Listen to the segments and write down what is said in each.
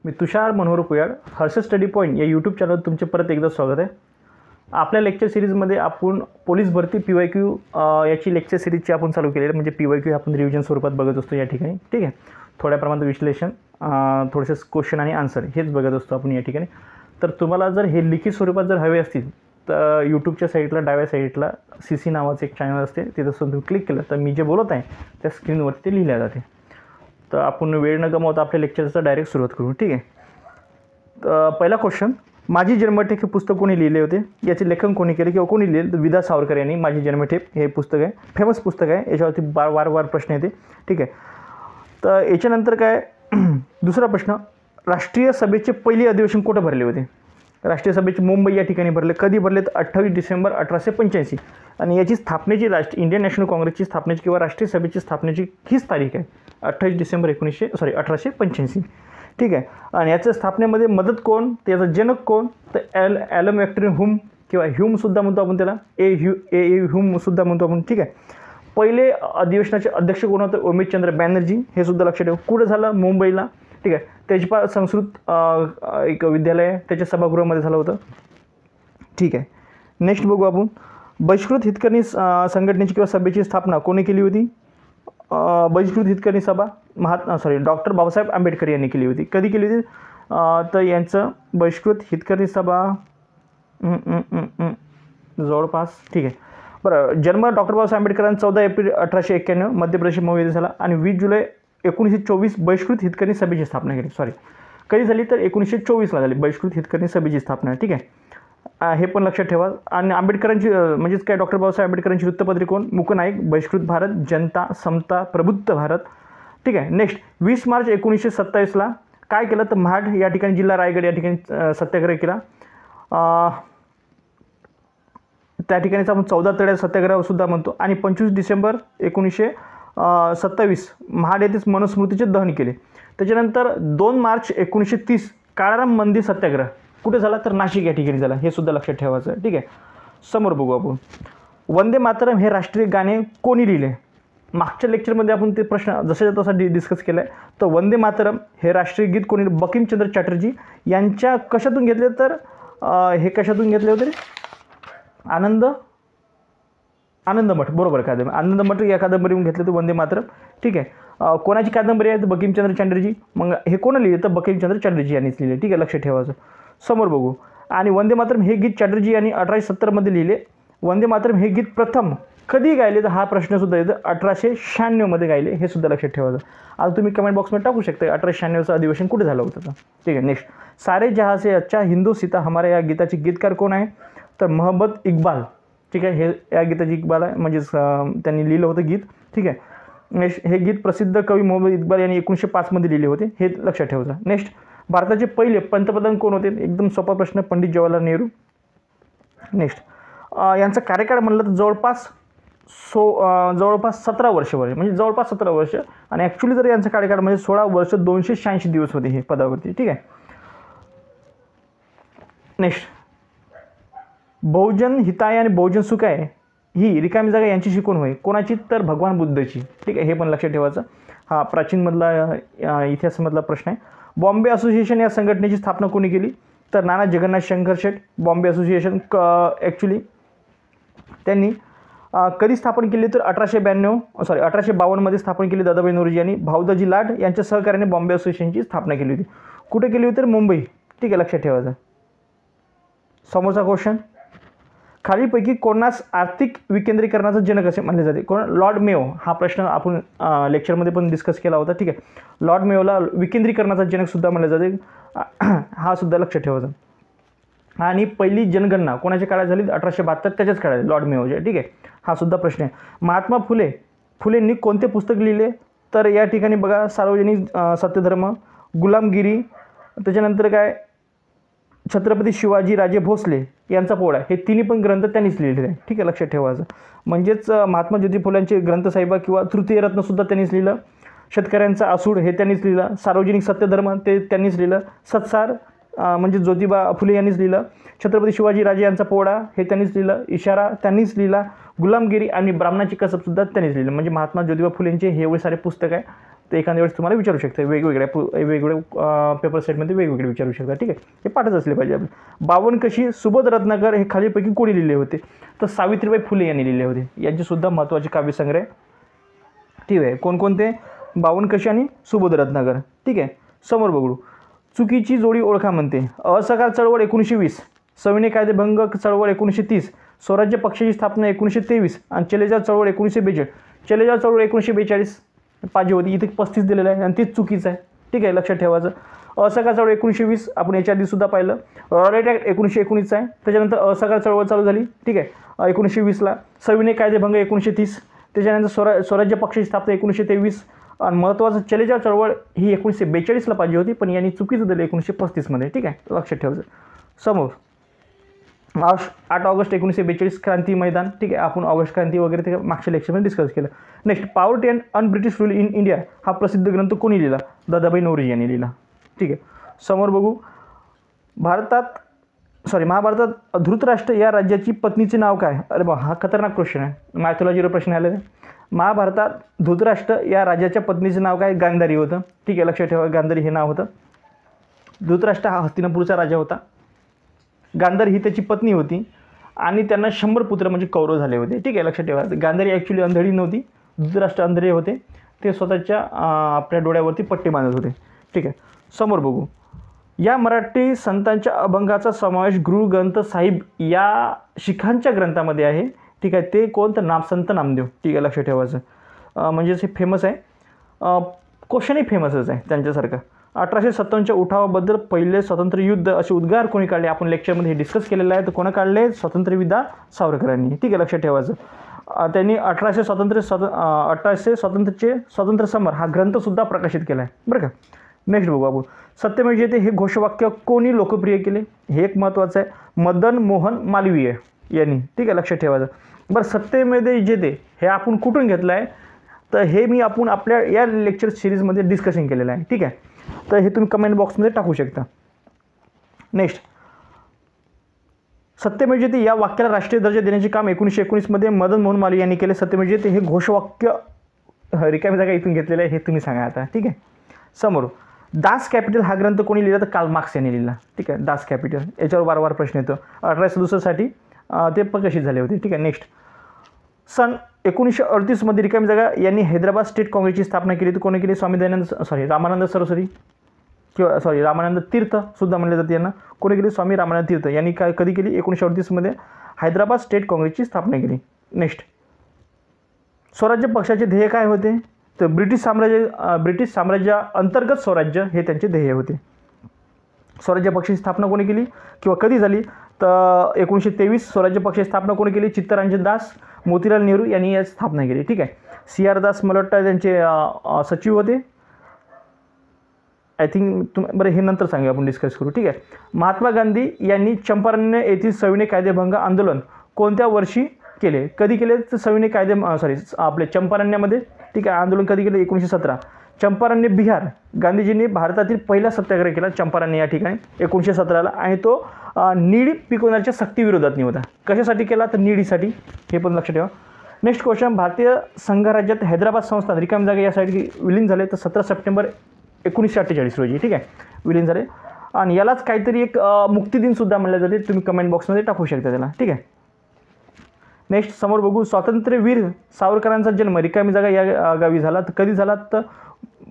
मी तुषार Manohar पुयाड Harsh study point या YouTube चॅनलवर तुमचे परत एकदा स्वागत आहे. आपल्या लेक्चर सिरीजमध्ये आपण पोलीस भरती PYQ याची लेक्चर सिरीजची आपण चालू केलेली आहे. म्हणजे PYQ आपण रिव्हिजन स्वरूपात बघत असतो या ठिकाणी. ठीक आहे, थोड्या प्रमाणात विश्लेषण, थोडेसे क्वेश्चन आणि आन्सर हेच बघत असतो आपण या ठिकाणी. तर तुम्हाला जर हे लिखित स्वरूपात जर हवे असतील तर यूट्यूबच्या साईडला डाव्या साईडला CC नावाचं एक चॅनल असते, तिथं तुम्ही क्लिक केलं तर मी जे बोलत आहे त्या स्क्रीनवरती ते लिहिल्या जाते. तर आपण वेळ न गमावता आपल्या लेक्चरचा डायरेक्ट सुरुवात करू. ठीक आहे, तर पहिला क्वेश्चन, माझी जन्मठेप हे पुस्तक कोणी लिहिले होते? याचे लेखन कोणी केले किंवा कोणी लिहिले? तर विदा सावरकर यांनी माझी जन्मठेप हे पुस्तक आहे, फेमस पुस्तक आहे, याच्यावरती वारंवार प्रश्न येते. ठीक आहे, तर याच्यानंतर काय दुसरा प्रश्न, राष्ट्रीय सभेचे पहिले अधिवेशन कुठं भरले होते? राष्ट्रीय सभेचे मुंबई या ठिकाणी भरले. कधी भरले? तर 28 डिसेंबर 1885. आणि याची स्थापनेची इंडियन नॅशनल काँग्रेसची स्थापनेची किंवा राष्ट्रीय सभेची स्थापनेची हीच तारीख आहे, 28 डिसेंबर 1885. ठीक आहे, आणि याच्या स्थापनेमध्ये मदत कोण, त्याचा जनक कोण? तर ॲलन व्हिक्टर ह्यूम किंवा ह्यूमसुद्धा म्हणतो आपण त्याला, ए ह्यूमसुद्धा म्हणतो आपण. ठीक आहे, पहिले अधिवेशनाचे अध्यक्ष कोण होते? उमेशचंद्र बॅनर्जी. हे सुद्धा लक्षात ठेवा. कुठं झालं? मुंबईला. ठीक आहे, तेजपाल संस्कृत एक विद्यालय आहे, त्याच्या सभागृहामध्ये झालं होतं. ठीक आहे, नेक्स्ट बघू आपण, बहिष्कृत हितकर्णी संघटनेची किंवा सभेची स्थापना कोणी केली होती? बहिष्कृत हितकर्णी सभा डॉक्टर बाबासाहेब आंबेडकर यांनी केली होती. कधी केली होती? तर यांचं बहिष्कृत हितकर्णी सभा जवळपास. ठीक आहे, बरं. जन्म डॉक्टर बाबासाहेब आंबेडकरांचा 14 एप्रिल 1891 मध्य प्रदेश मुंबईमध्ये झाला. आणि 20 जुलै 1924 बहिष्कृत हितकर्णी सभेची स्थापना केली. कधी झाली? तर 1924ला झाली बहिष्कृत हितकर्णी सभेची स्थापना. ठीक आहे, हे पण लक्षात ठेवा. आणि आंबेडकरांची म्हणजेच काय, डॉक्टर बाबासाहेब आंबेडकरांची वृत्तपत्रे कोण? मूकनायक, बहिष्कृत भारत, जनता, समता, प्रबुद्ध भारत. ठीक आहे, नेक्स्ट 20 मार्च 1927ला काय केलं? तर महाड या ठिकाणी, जिल्हा रायगड या ठिकाणी सत्याग्रह केला. त्या ठिकाणीच आपण 14 तळ्या सत्याग्रहसुद्धा म्हणतो. आणि 25 डिसेंबर 1927 महाड येथेच मनुस्मृतीचे दहन केले. त्याच्यानंतर 2 मार्च 1930 काळाराम मंदिर सत्याग्रह कुठे झाला? तर नाशिक या ठिकाणी झाला. हे सुद्धा लक्षात ठेवायचं. ठीक आहे, समोर बघू आपण, वंदे मातरम हे राष्ट्रीय गाणे कोणी लिहिले? मागच्या लेक्चरमध्ये आपण ते प्रश्न जसा तसा डिस्कस केला आहे. तर वंदे मातरम हे राष्ट्रीय गीत कोणी? बंकिमचंद्र चॅटर्जी यांच्या कशातून घेतले? तर हे कशातून घेतले होते? आनंदमठ, बरोबर. आनंदमठ या कादंबरीतून घेतले होते वंदे मातरम. ठीक आहे, कोणाची कादंबरी आहे? तर बंकिमचंद्र चॅटर्जी. मग हे कोण लिहिले? तर बंकिमचंद्र चॅटर्जी यांनीच लिहिले. ठीक आहे, लक्षात ठेवायचं. समोर बघू, आणि वंदे मातरम हे गीत चॅटर्जी यांनी 1870 लिहिले. वंदे मातरम हे गीत प्रथम कधी गायले? तर हा प्रश्नसुद्धा येतो. 1896 गायले. हे सुद्धा लक्षात ठेवायचं. आता तुम्ही कमेंट बॉक्समध्ये टाकू शकता 1896चं अधिवेशन कुठे झालं होतं. ठीक आहे, नेक्स्ट, सारे जहाँ से अच्छा हिंदू सीता हमारे या गीताचे गीतकार कोण आहे? तर मोहम्मद इक्बाल. ठीक आहे, हे या गीताची इक्बाल आहे, म्हणजेच त्यांनी लिहिलं होतं गीत. ठीक आहे, नेक्स्ट, हे गीत प्रसिद्ध कवी मोहम्मद इक्बाल यांनी 1905 लिहिले होते. हे लक्षात ठेवायचं. नेक्स्ट, भारताचे पहिले पंतप्रधान कोण होते? एकदम सोपा प्रश्न, पंडित जवाहरलाल नेहरू. नेक्स्ट, यांचा कार्यकाळ म्हणलं तर जवळपास 17 वर्ष, म्हणजे जवळपास 17 वर्ष. आणि ॲक्च्युली जर यांचा कार्यकाळ म्हणजे 16 वर्ष 286 दिवस होते हे पदावरती. ठीक आहे, नेक्स्ट, बहुजन हिताय आणि बहुजन सुखाय ही रिकामी जागा यांची शिकवण होय. कोणाची? तर भगवान बुद्धची. ठीक आहे, हे पण लक्षात ठेवायचं. हा प्राचीनमधला इतिहासामधला प्रश्न आहे. बॉम्बे असोसिएशन या संघटनेची स्थापना कोणी केली? तर नाना जगन्नाथ शंकर शेठ. बॉम्बे असोसिएशन ॲक्च्युली त्यांनी कधी स्थापन केली? तर 1852 स्थापन केली दादाभाई नौरोजी यांनी. भाऊदाजी लाड यांच्या सहकार्याने बॉम्बे असोसिएशनची स्थापना केली होती. कुठे केली होती? तर मुंबई. ठीक आहे, लक्षात ठेवायचं. समोरचा क्वेश्चन, खालीलपैकी कोणास आर्थिक विकेंद्रीकरणाचा जनक असे मानले जाते? कोण? Lord Mayo. हा प्रश्न आपण लेक्चरमध्ये पण डिस्कस केला होता. ठीक आहे, लॉर्ड मेयोला विकेंद्रीकरणाचा जनकसुद्धा मानले जाते. हा सुद्धा लक्षात ठेवायचा. आणि पहिली जनगणना कोणाच्या काळात झाली? 1872, त्याच्याच काळात, लॉर्ड मेयोच्या. ठीक आहे, हा सुद्धा प्रश्न आहे. महात्मा फुलेंनी कोणते पुस्तक लिहिले? तर या ठिकाणी बघा, सार्वजनिक सत्यधर्म, गुलामगिरी, त्याच्यानंतर काय, छत्रपती शिवाजी राजे भोसले यांचा पोळा, हे तिन्ही पण ग्रंथ त्यांनीच लिहिलेले आहे. ठीक आहे, लक्षात ठेवायचं. म्हणजेच महात्मा ज्योती फुल्यांचे ग्रंथसाहिबा किंवा तृतीयरत्नसुद्धा त्यांनीच लिहिलं. शेतकऱ्यांचा आसूड हे त्यांनीच लिहिलं. सार्वजनिक सत्यधर्म ते त्यांनीच लिहिलं. सत्सार म्हणजे ज्योतिबा फुले यांनीच लिहिलं. छत्रपती शिवाजी राजे यांचा पोवाडा हे त्यांनीच लिहिलं. इशारा त्यांनीच लिहिला. गुलामगिरी आणि ब्राह्मणाची कसबसुद्धा त्यांनीच लिहिलं. म्हणजे महात्मा ज्योतिबा फुलेंचे हे एवढे सारे पुस्तक आहे तर एखाद्या वेळेस तुम्हाला विचारू शकते, वेगवेगळ्या पेपर सेटमध्ये वेगवेगळे विचारू शकता. ठीक आहे, हे पाठच असले पाहिजे आपण. 52 कशी सुबोध रत्नाकर हे खालीपैकी कोणी लिहिले होते? तर सावित्रीबाई फुले यांनी लिहिले होते. यांचेसुद्धा महत्त्वाचे काव्यसंग्रह. ठीक आहे, कोणकोणते? 52 कशी आणि सुबोध रत्नाकर. ठीक आहे, समोर बघू. चुकीची जोडी ओळखा म्हणते. असहकार चळवळ 1920, सविनय कायदेभंग चळवळ 1930, स्वराज्य पक्षाची स्थापना 1923 आणि चलेजाव चळवळ 1942. चलेजाव चळवळ 1942 पाहिजे होती, इथे 35 दिलेलं आहे आणि तेच चुकीचं आहे. ठीक आहे, लक्षात ठेवायचं. असहकार चळवळ 1920 आपण याच्या आधी सुद्धा पाहिलं. रॉलेट ॲक्ट 1919 आहे. त्याच्यानंतर असहकार चळवळ चालू झाली. ठीक आहे, 1920ला. सविनय कायदेभंग 1930, त्याच्यानंतर स्वराज्य पक्षाची स्थापना 1923 आणि महत्त्वाचं चलेजाव चळवळ ही 1942ला पाहिजे होती, पण यांनी चुकीचं दिलं 1935मध्ये. ठीक आहे, लक्षात ठेवायचं. समोर 8 ऑगस्ट 1942 क्रांती मैदान. ठीक आहे, आपण ऑगस्ट क्रांती वगैरे ते मागच्या लेक्चरमध्ये डिस्कस केलं. Next, poverty and un-British rule in India हा प्रसिद्ध ग्रंथ कोणी लिहिला? दादाभाई नौरोजी यांनी लिहिला. ठीक आहे, समोर बघू. महाभारतात धृतराष्ट्र या राज्याची पत्नीचे नाव काय? अरे बा, हा खतरनाक क्वेश्चन आहे. मायथॉलॉजीवर प्रश्न आले आहे. महाभारतात धृतराष्ट्र या राजाच्या पत्नीचे नाव काय? गांधारी होतं. ठीक आहे, लक्षात ठेवा, गांधारी हे नाव होतं. धृतराष्ट्र हा हस्तिनापूरचा राजा होता. गांधारी ही त्याची पत्नी होती आणि त्यांना 100 पुत्र म्हणजे कौरव झाले होते. ठीक आहे, लक्षात ठेवा. गांधारी ॲक्च्युली अंधळी नव्हती, धृतराष्ट्र अंधळे होते. ते स्वतःच्या आपल्या डोळ्यावरती पट्टी बांधत होते. ठीक आहे, समोर बघू. या मराठी संतांच्या अभंगाचा समावेश गुरु ग्रंथ साहिब या शिखांच्या ग्रंथामध्ये आहे. ठीक आहे, ते कोणतं? संत नामदेव. ठीक आहे, लक्षात ठेवायचं. म्हणजेच हे फेमस आहे. क्वेश्चनही फेमसच आहे त्यांच्यासारखं. 1857च्या उठावाबद्दल पहिले स्वातंत्र्य युद्ध असे उद्गार कोणी काढले? आपण लेक्चरमध्ये हे डिस्कस केलेलं आहे. तर कोणा काढले? स्वातंत्र्यवीर सावरकरांनी. ठीक आहे, लक्षात ठेवायचं. त्यांनी 1800 स्वातंत्र्य समर हा ग्रंथसुद्धा प्रकाशित केला आहे, बरं का. नेक्स्ट बघू आपण. सत्यमेव जयते हे घोषवाक्य कोणी लोकप्रिय केले? हे एक महत्त्वाचं आहे. मदन मोहन मालवीय यांनी. ठीक आहे, लक्षात ठेवायचं. बरं, सत्यमेव जयते हे आपण कुठून घेतलं आहे? तर हे मी आपण आपल्या या लेक्चर सिरीजमध्ये डिस्कशन केलेलं आहे. ठीक आहे, तर हे तुम्ही कमेंट बॉक्समध्ये टाकू शकता. नेक्स्ट, सत्यमेव जयते या वाक्याला राष्ट्रीय दर्जा देण्याचे काम 1919मध्ये मदन मोहन मालवीय यांनी केले. सत्यमेव जयते हे घोषवाक्य रिकामी जागा इथून घेतलेलं आहे, हे तुम्ही सांगा आता. ठीक आहे, समोर. दास कॅपिटल हा ग्रंथ कोणी लिहिला? तर कार्ल मार्क्स यांनी लिहिला. ठीक आहे, दास कॅपिटल याच्यावर वारंवार प्रश्न येतो. 1867 ते प्रकाशित झाले होते. ठीक आहे, नेक्स्ट. सन 1938मध्ये रिकामी जागा यांनी हैदराबाद स्टेट काँग्रेसची स्थापना केली. तर कोणी केली? रामानंद सरस्वती रामानंद तीर्थ सुद्धा म्हणले जाते यांना. कोणी केली? स्वामी रामानंद तीर्थ यांनी कधी केली? 1938मध्ये हैदराबाद स्टेट काँग्रेसची स्थापना केली. नेक्स्ट, स्वराज्य पक्षाचे ध्येय काय होते? तर ब्रिटिश साम्राज्या अंतर्गत स्वराज्य हे त्यांचे ध्येय होते. स्वराज्य पक्षाची स्थापना कोणी केली किंवा कधी झाली? तर 1923 स्वराज्य पक्षाची स्थापना कोणी केली? चित्तरंजन दास, मोतीलाल नेहरू यांनी याची स्थापना केली. ठीक आहे, CR दास मला वाटतं त्यांचे सचिव होते. आय थिंक बरं, हे नंतर सांगूया, आपण डिस्कस करू. ठीक आहे, महात्मा गांधी यांनी चंपारण येथील सविनय कायदेभंग आंदोलन कोणत्या वर्षी केले? कधी केले? तर सविनय आपले चंपारण्यामध्ये. ठीक आहे, आंदोलन कधी केलं? 1917. चंपारण्य बिहार. गांधीजींनी भारतातील पहिला सत्याग्रह केला चंपारण्य या ठिकाणी 1917ला आणि तो निळी पिकवण्याच्या सक्तीविरोधात होता. कशासाठी केला? तर निळीसाठी. हे पण लक्षात ठेवा. Next question. भारतीय संघराज्यात हैदराबाद संस्थान रिकामी जागा यासाठी विलीन झाले. तर 17 सप्टेंबर 1948 रोजी. ठीक आहे, विलीन झाले. आणि यालाच काहीतरी एक मुक्तिदिनसुद्धा म्हणलं जाते. तुम्ही कमेंट बॉक्समध्ये टाकू शकता त्याला. ठीक आहे, नेक्स्ट समोर बघू. स्वातंत्र्यवीर सावरकरांचा जन्म रिकामी जागा या गावी झाला. तर कधी झाला? तर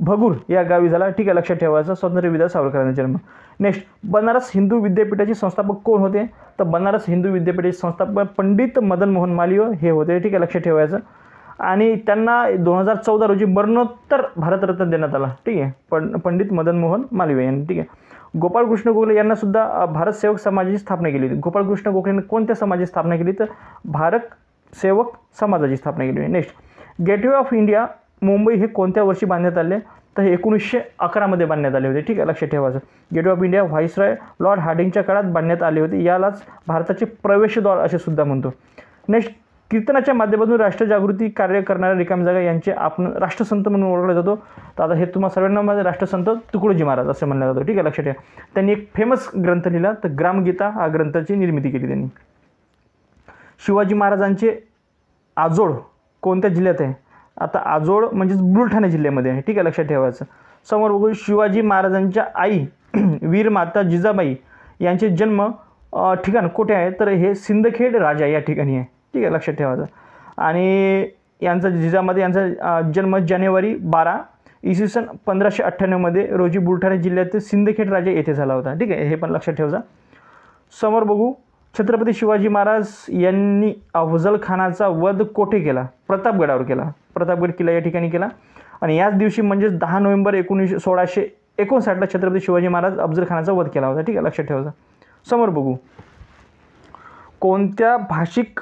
भगूर या गावी झाला. ठीक आहे, लक्षात ठेवायचं. स्वातंत्र्यवीर सावरकरांचा जन्म. नेक्स्ट, बनारस हिंदू विद्यापीठाचे संस्थापक कोण होते? तर बनारस हिंदू विद्यापीठाचे संस्थापक पंडित मदन मोहन मालवीय हे होते. ठीक आहे, लक्षात ठेवायचं. आणि त्यांना 2014 रोजी मरणोत्तर भारतरत्न देण्यात आला. ठीक आहे, पंडित मदन मोहन मालवीय यांनी. ठीक आहे, गोपाळकृष्ण गोखले यांना सुद्धा भारत सेवक समाजाची स्थापना केली होती. गोपाळकृष्ण गोखलेंनी कोणत्या समाजाची स्थापना केली? तर भारत सेवक समाजाची स्थापना केली. Next, gateway of India Mumbai हे कोणत्या वर्षी बांधण्यात आले? तर हे 1911मध्ये बांधण्यात आले होते. ठीक आहे, लक्षात ठेवायचं. Gateway of India viceroy lord हार्डिंगच्या काळात बांधण्यात आले होते. यालाच भारताचे प्रवेशद्वार असे सुद्धा म्हणतो. नेक्स्ट, कीर्तनाच्या माध्यमातून राष्ट्रजागृती कार्य करणाऱ्या रिकामी जागा यांचे आपण राष्ट्रसंत म्हणून ओळखला जातो. तर आता हे तुम्हाला सर्वांना राष्ट्रसंत तुकडोजी महाराज असे म्हणलं जातं. ठीक आहे, लक्षात ठेवा. त्यांनी एक फेमस ग्रंथ लिहिला, तर ग्रामगीता हा ग्रंथाची निर्मिती केली त्यांनी. शिवाजी महाराजांचे आजोळ कोणत्या जिल्ह्यात आहे? आता आजोळ म्हणजेच बुलढाणा जिल्ह्यामध्ये आहे, ठीक आहे, लक्षात ठेवायचं. समोर बघू, शिवाजी महाराजांच्या आई वीर माता जिजाबाई यांचे जन्म ठिकाण कुठे आहे, तर हे सिंदखेड राजा या ठिकाणी आहे, ठीक आहे, लक्षात ठेवायचं. आणि यांचा जिजामाता यांचा जन्म जानेवारी 12 इसवी सन 1598 रोजी बुलढाणा जिल्ह्यातील सिंदखेड राजा येथे झाला होता, ठीक आहे, हे पण लक्षात ठेवायचं. समोर बघू, छत्रपती शिवाजी महाराज यांनी अफजल खानाचा वध कोठे केला, प्रतापगडावर केला, प्रतापगड किल्ला या ठिकाणी केला. आणि याच दिवशी म्हणजेच 10 नोव्हेंबर 1659ला छत्रपती शिवाजी महाराज अफजल खानाचा वध केला होता, ठीक आहे, लक्षात ठेवायचं. समोर बघू, कोणत्या भाषिक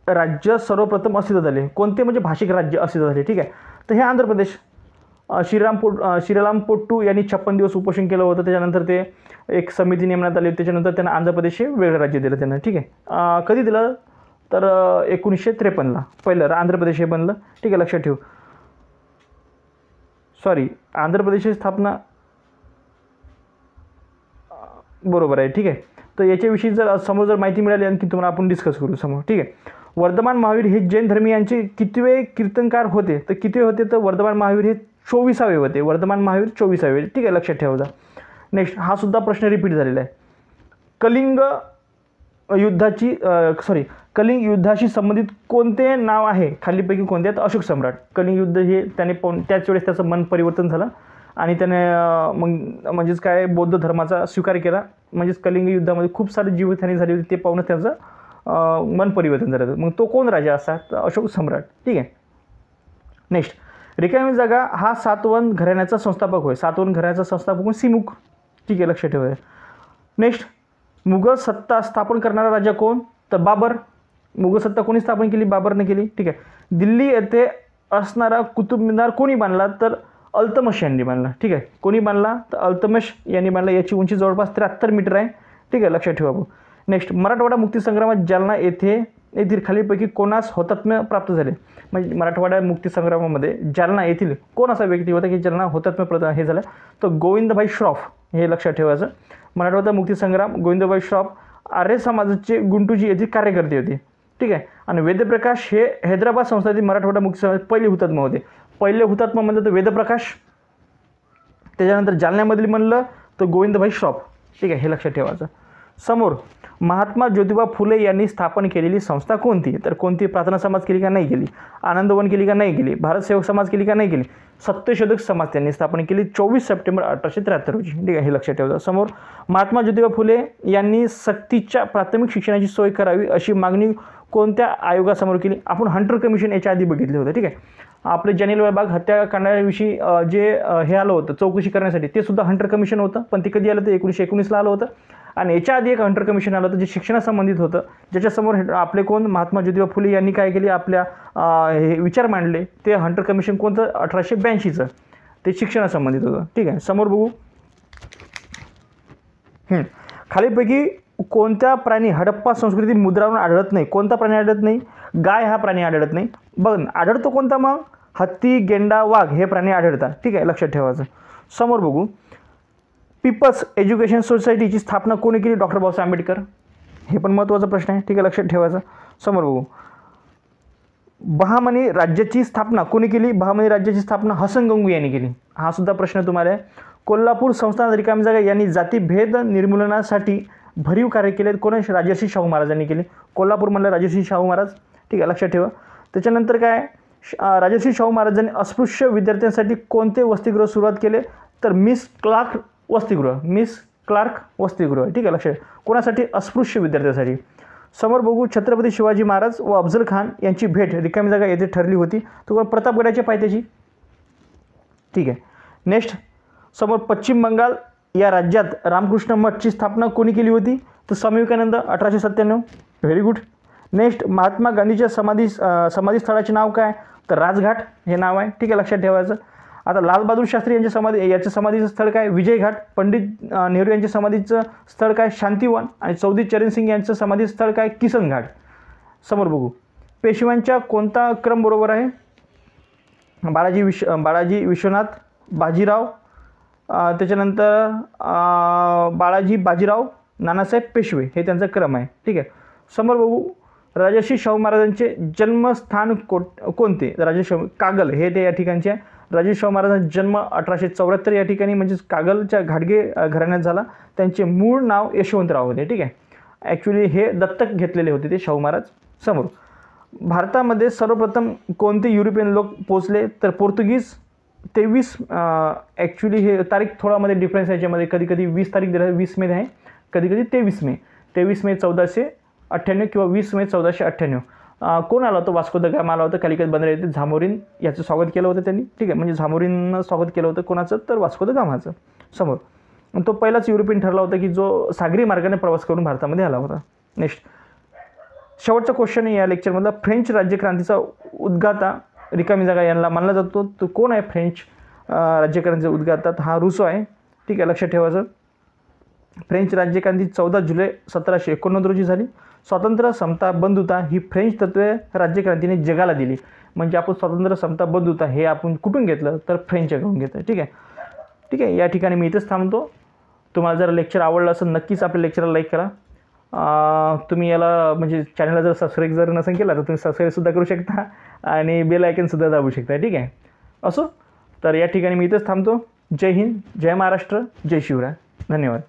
राज्य सर्वप्रथम अस्तित्वात आले, कोणते म्हणजे भाषिक राज्य अस्तित्वात आले, ठीक आहे, तर हे आंध्र प्रदेश. श्रीराम पोट्टू यांनी 56 दिवस उपोषण केलं होतं. त्याच्यानंतर ते एक समिती नेमण्यात आली, त्याच्यानंतर त्यांना आंध्र प्रदेश हे वेगळं राज्य दिलं त्यांना, ठीक आहे. कधी दिलं, तर 1953ला पहिलं आंध्र प्रदेश हे बनलं, ठीक आहे, लक्षात ठेवू. सॉरी, आंध्र प्रदेशची स्थापना बरोबर आहे, ठीक आहे. तर याच्याविषयी समोर जर माहिती मिळाली आणखी तुम्हाला आपण डिस्कस करू समोर, ठीक आहे. वर्धमान महावीर हे जैन धर्मीयांचे कितवे कीर्तनकार होते, तर किती होते, तर वर्धमान महावीर हे 24वे होते, वर्धमान महावीर 24वे, ठीक आहे, लक्षात ठेवायचा. नेक्स्ट, हा सुद्धा प्रश्न रिपीट झालेला आहे. कलिंग युद्धाशी संबंधित कोणते नाव आहे खालीपैकी कोणते आहेत, अशोक सम्राट. कलिंग युद्ध हे त्याने त्याच वेळेस त्याचं मन परिवर्तन झालं आणि त्याने म्हणजेच काय बौद्ध धर्माचा स्वीकार केला. म्हणजेच कलिंग युद्धामध्ये खूप सारी जीवितहानी झाली होती, ते पाहून त्याचं मन परिवर्तन झालं. मग तो कोण राजा असा, तर अशोक सम्राट, ठीक आहे. नेक्स्ट, रिकामी जागा हा सातवहन घराण्याचा संस्थापक होय, सातवहन घराण्याचा संस्थापक कोण, सिमुक, ठीक आहे, लक्षात ठेवायचं. नेक्स्ट, मुघल सत्ता स्थापन करणारा राजा कोण, तर बाबर. मुघल सत्ता कोणी स्थापन केली, बाबरने केली, ठीक आहे. दिल्ली येथे असणारा कुतुब मिनार कोणी बांधला, तर अल्तमश यांनी बांधला, ठीक आहे. कोणी बांधला, तर अल्तमश यांनी बांधला. याची उंची जवळपास 73 मीटर आहे, ठीक आहे, लक्षात ठेवा. नेक्स्ट, मराठवाडा मुक्तीसंग्रामात जालना येथील खालीपैकी कोणास हुतात्म्य प्राप्त झाले, म्हणजे मराठवाडा मुक्तीसंग्रामामध्ये जालना येथील कोण असा व्यक्ती होता की ज्यांना हुतात्म्य हे झालं, तर गोविंदभाई श्रॉफ, हे लक्षात ठेवायचं. मराठवाडा मुक्तीसंग्राम गोविंदभाई श्रॉफ आर्य समाजाचे गुंटूजी येथील कार्यकर्ते होते, ठीक आहे. आणि वेदप्रकाश हे हैदराबाद संस्थातील मराठवाडा मुक्तीसंग्रामात पहिले हुतात्मा होते. पहिले हुतात्मा म्हणलं तर वेदप्रकाश, त्याच्यानंतर जालन्यामधील म्हणलं तर गोविंदभाई श्रॉफ, ठीक आहे, हे लक्षात ठेवायचं. समोर, महात्मा ज्योतिबा फुले यांनी स्थापन केलेली संस्था कोणती, तर कोणती, प्रार्थना समाज केली का नाही केली, आनंदवन केली का नाही केली, भारत सेवक समाज केली का नाही केली, सत्यशोधक समाज त्यांनी स्थापन केली 24 सप्टेंबर 1873 रोजी, ठीक आहे, हे लक्षात ठेवायचं. समोर, महात्मा ज्योतिबा फुले यांनी सक्तीच्या प्राथमिक शिक्षणाची सोय करावी अशी मागणी कोणत्या आयोगासमोर केली, आपण हंटर कमिशन याच्या आधी बघितले होते, ठीक आहे. आपले जालियनवाला बाग हत्याकांडाविषयी जे हे आलं होतं चौकशी करण्यासाठी, ते सुद्धा हंटर कमिशन होतं, पण ते कधी आलं तर 1919ला आलं होतं. आणि याच्या आधी एक हंटर कमिशन आलं होतं जे शिक्षणासंबंधित होतं, ज्याच्यासमोर आपले कोण, महात्मा ज्योतिबा फुले यांनी काय केली, आपल्या हे विचार मांडले. ते हंटर कमिशन कोणतं, 1882चं, ते शिक्षणासंबंधित होतं, ठीक आहे. समोर बघू, खालीपैकी कोणत्या प्राणी हडप्पा संस्कृतीत मुद्रावरून आढळत नाही, कोणता प्राणी आढळत नाही, गाय हा प्राणी आढळत नाही. बघ आढळतो कोणता, मग हत्ती, गेंडा, वाघ हे प्राणी आढळतात, ठीक आहे, लक्षात ठेवायचं. समोर बघू, पीपल्स एज्युकेशन सोसायटीची स्थापना कोणी केली, डॉक्टर बाबासाहेब आंबेडकर, हे पण महत्त्वाचा प्रश्न आहे, ठीक आहे, लक्षात ठेवायचं. समोर बघू, बहामनी राज्याची स्थापना कोणी केली, बहामनी राज्याची स्थापना हसन गंगू यांनी केली, हा सुद्धा प्रश्न तुम्हाला आहे. कोल्हापूर संस्थानात रिकामी जागा यांनी जातीभेद निर्मूलनासाठी भरीव कार्य केले, कोणी, राजर्षी शाहू महाराजांनी केले. कोल्हापूर म्हणलं राजर्षी शाहू महाराज, ठीक आहे, लक्षात ठेवा. त्याच्यानंतर काय, राजर्षी शाहू महाराजांनी अस्पृश्य विद्यार्थ्यांसाठी कोणते वसतिगृह सुरुवात केले, तर मिस क्लार्क वसतिगृह, मिस क्लार्क वसतिगृह, ठीक आहे, लक्षात. कोणासाठी, अस्पृश्य विद्यार्थ्यांसाठी. समोर बघू, छत्रपती शिवाजी महाराज व अफजल खान यांची भेट रिकामी जागा येथे ठरली होती, तो प्रतापगडाच्या पायथ्याशी, ठीक आहे. नेक्स्ट, समोर पश्चिम बंगाल या राज्यात रामकृष्ण मठची स्थापना कोणी केली होती, तर Swami Vivekananda, 1897, very good. Next, Mahatma गांधीच्या समाधीस्थळाचे नाव काय, तर राजघाट हे नाव आहे, ठीक आहे, लक्षात ठेवायचं. आता लालबहादूर शास्त्री याचं समाधीचं स्थळ काय, विजयघाट. पंडित नेहरू यांच्या समाधीचं स्थळ काय, शांतिवन. आणि चौधरी चरण सिंग यांचं समाधी स्थळ काय, किसन घाट. समोर बघू, पेशव्यांच्या कोणता क्रम बरोबर आहे, बाळाजी विश्वनाथ बाजीराव, त्याच्यानंतर बाळाजी बाजीराव नानासाहेब पेशवे, हे त्यांचा क्रम आहे, ठीक आहे. समोर बघू, राजर्षी शाहू महाराजांचे जन्मस्थान कोणते? राजर्षी शाहू कागल हे ते या ठिकाणचे आहे. राजर्षी शाहू महाराजांचा जन्म 1874 या ठिकाणी म्हणजेच कागलच्या घाटगे घराण्यात झाला. त्यांचे मूळ नाव यशवंतराव होते. ठीक आहे. ॲक्च्युली हे दत्तक घेतलेले होते ते शाहू महाराज. समोर भारतामध्ये सर्वप्रथम कोणते युरोपियन लोक पोचले? तर पोर्तुगीज. 23 ॲक्च्युली हे तारीख थोडामध्ये डिफरन्स याच्यामध्ये, कधी कधी 20 तारीख दिला 20 मे आहे, कधी कधी 23 मे. 23 मे 1498 किंवा 20 मे 1498. कोण आला होतं? वास्को द गामा आला होता कॅलिकत बंदर येथे. झामोरीन याचं स्वागत केलं होतं त्यांनी. ठीक आहे. म्हणजे झामोरीननं स्वागत केलं होतं कोणाचं? तर वास्को द गामाचं. समोर तो पहिलाच युरोपियन ठरला होता की जो सागरी मार्गाने प्रवास करून भारतामध्ये आला होता. नेक्स्ट शेवटचा क्वेश्चन आहे या लेक्चरमधला. फ्रेंच राज्यक्रांतीचा उद्गाता रिकामी जागा यांना मानला जातो. तो कोण आहे फ्रेंच राज्यक्रांतीचा उद्गाता? हा रुसो आहे. ठीक आहे. लक्षात ठेवायचं. फ्रेंच राज्यक्रांती 14 जुलै 1789 रोजी झाली. स्वातंत्र्य, समता, बंधुता ही फ्रेंच तत्त्वे राज्यक्रांतीने जगाला दिली. म्हणजे आपण स्वातंत्र्य, समता, बंधुता हे आपण कुठून घेतलं? तर फ्रेंचकडून घेतलं. ठीक आहे. ठीक आहे. या ठिकाणी मी इथेच थांबतो. तुम्हाला जर लेक्चर आवडलं असेल नक्कीच आपल्या लेक्चरला लाईक करा. तुम्ही याला म्हणजे चॅनलला जर सबस्क्राईब जर नसेल केला तर तुम्ही सबस्क्राईबसुद्धा करू शकता आणि बेल आयकनसुद्धा दाबू शकता. ठीक आहे. असो तर या ठिकाणी मी इथेच थांबतो. जय हिंद, जय महाराष्ट्र, जय शिवराय. धन्यवाद.